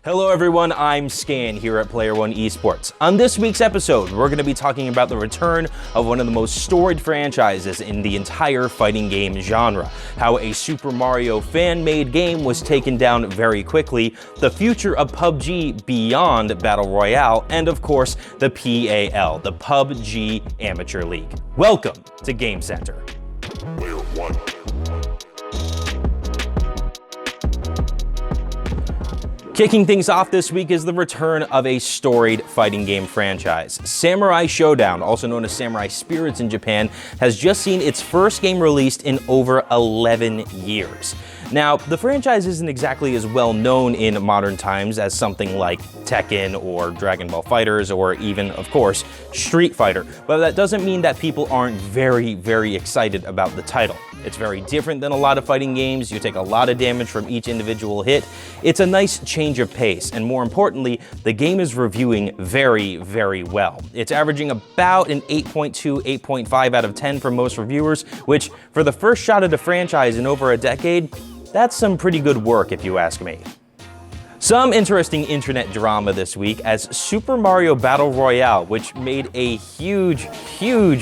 Hello everyone, I'm Scan here at Player One Esports. On this week's episode, we're going to be talking about the return of one of the most storied franchises in the entire fighting game genre, how a Super Mario fan-made game was taken down very quickly, the future of PUBG beyond Battle Royale, and of course, the PAL, the PUBG Amateur League. Welcome to Game Center. Player One. Kicking things off this week is the return of a storied fighting game franchise. Samurai Shodown, also known as Samurai Spirits in Japan, has just seen its first game released in over 11 years. Now, the franchise isn't exactly as well known in modern times as something like Tekken or Dragon Ball FighterZ or even, of course, Street Fighter, but that doesn't mean that people aren't very excited about the title. It's very different than a lot of fighting games. You take a lot of damage from each individual hit. It's a nice change of pace, and more importantly, the game is reviewing very well. It's averaging about an 8.2, 8.5 out of 10 for most reviewers, which for the first shot of the franchise in over a decade, that's some pretty good work if you ask me. Some interesting internet drama this week as Super Mario Battle Royale, which made a huge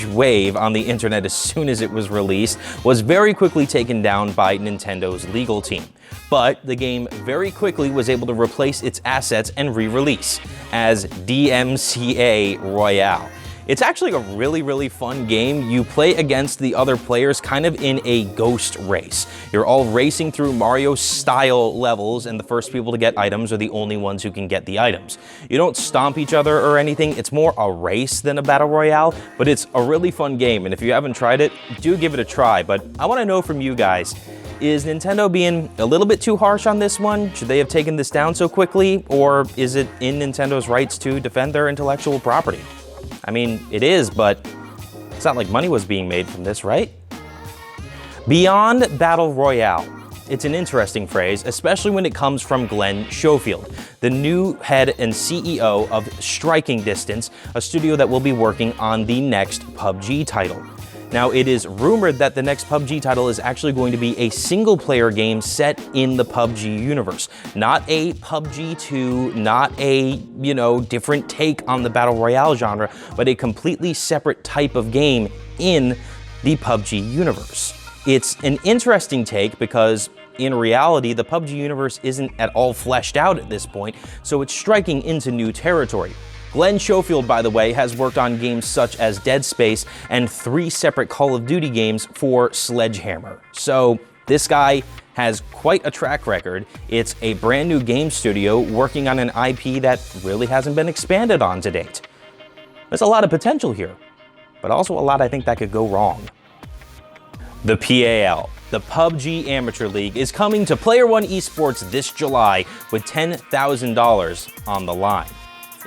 wave on the internet as soon as it was released, was very quickly taken down by Nintendo's legal team. But the game very quickly was able to replace its assets and re-release as DMCA Royale. It's actually a really fun game. You play against the other players kind of in a ghost race. You're all racing through Mario-style levels, and the first people to get items are the only ones who can get the items. You don't stomp each other or anything. It's more a race than a battle royale, but it's a really fun game, and if you haven't tried it, do give it a try. But I want to know from you guys, is Nintendo being a little bit too harsh on this one? Should they have taken this down so quickly, or is it in Nintendo's rights to defend their intellectual property? I mean, it is, but it's not like money was being made from this, right? Beyond Battle Royale. It's an interesting phrase, especially when it comes from Glenn Schofield, the new head and CEO of Striking Distance, a studio that will be working on the next PUBG title. Now, it is rumored that the next PUBG title is actually going to be a single-player game set in the PUBG universe. Not a PUBG 2, not a, different take on the Battle Royale genre, but a completely separate type of game in the PUBG universe. It's an interesting take because, in reality, the PUBG universe isn't at all fleshed out at this point, so it's striking into new territory. Glenn Schofield, by the way, has worked on games such as Dead Space and 3 separate Call of Duty games for Sledgehammer. So this guy has quite a track record. It's a brand new game studio working on an IP that really hasn't been expanded on to date. There's a lot of potential here, but also a lot I think that could go wrong. The PAL, the PUBG Amateur League, is coming to Player One Esports this July with $10,000 on the line.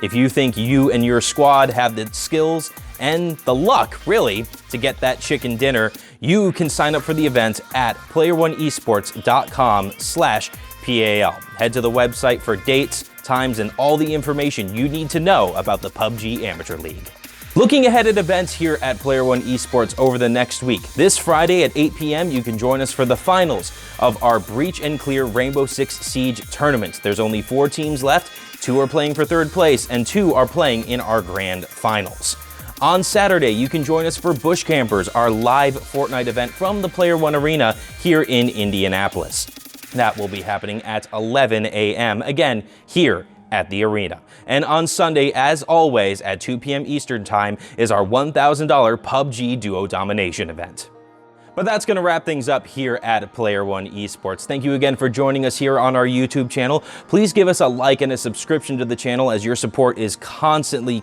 If you think you and your squad have the skills and the luck, really, to get that chicken dinner, you can sign up for the event at playeroneesports.com/PAL. Head to the website for dates, times, and all the information you need to know about the PUBG Amateur League. Looking ahead at events here at Player One Esports over the next week. This Friday at 8 p.m., you can join us for the finals of our Breach and Clear Rainbow Six Siege tournament. There's only 4 teams left. 2 are playing for 3rd place, and 2 are playing in our grand finals. On Saturday, you can join us for Bush Campers, our live Fortnite event from the Player One Arena here in Indianapolis. That will be happening at 11 a.m., again, here at the arena. And on Sunday, as always, at 2 p.m. Eastern Time, is our $1,000 PUBG Duo Domination event. But that's going to wrap things up here at Player One Esports. Thank you again for joining us here on our YouTube channel. Please give us a like and a subscription to the channel, as your support is constantly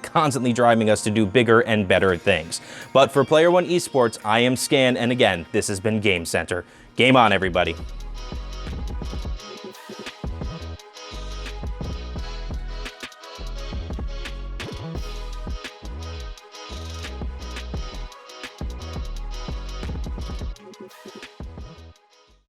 driving us to do bigger and better things. But for Player One Esports, I am Scan, and again, this has been Game Center. Game on, everybody.